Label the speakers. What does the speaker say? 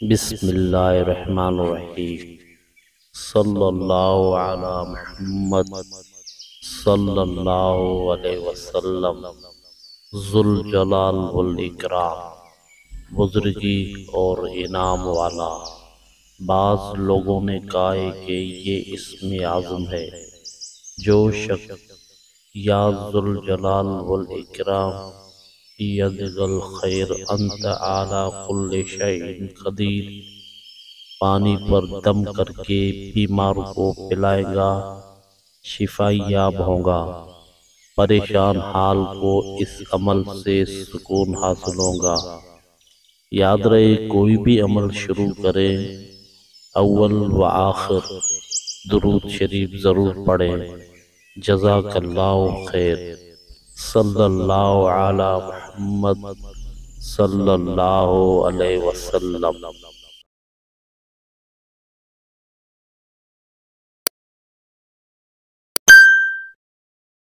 Speaker 1: بسم اللہ الرحمن الرحیم۔ صلی اللہ علی محمد صلی اللہ علیہ وسلم۔ ذو الجلال والاکرام، بزرگی اور انعام والا۔ بعض لوگوں نے کہا ہے کہ یہ اسم اعظم ہے۔ جو شخص یا ذو الجلال والاکرام یدغ الخیر انت علی کل شیء قدیر پانی پر دم کر کے بیمار کو پلائے گا، شفا یاب ہوگا۔ پریشان حال کو اس عمل سے سکون حاصل ہوگا۔ یاد رہے، کوئی بھی عمل شروع کریں اول و آخر درود شریف ضرور پڑھیں۔ جزاک اللہ خیر۔ صلی اللہ علی محمد صلی اللہ علیہ وسلم۔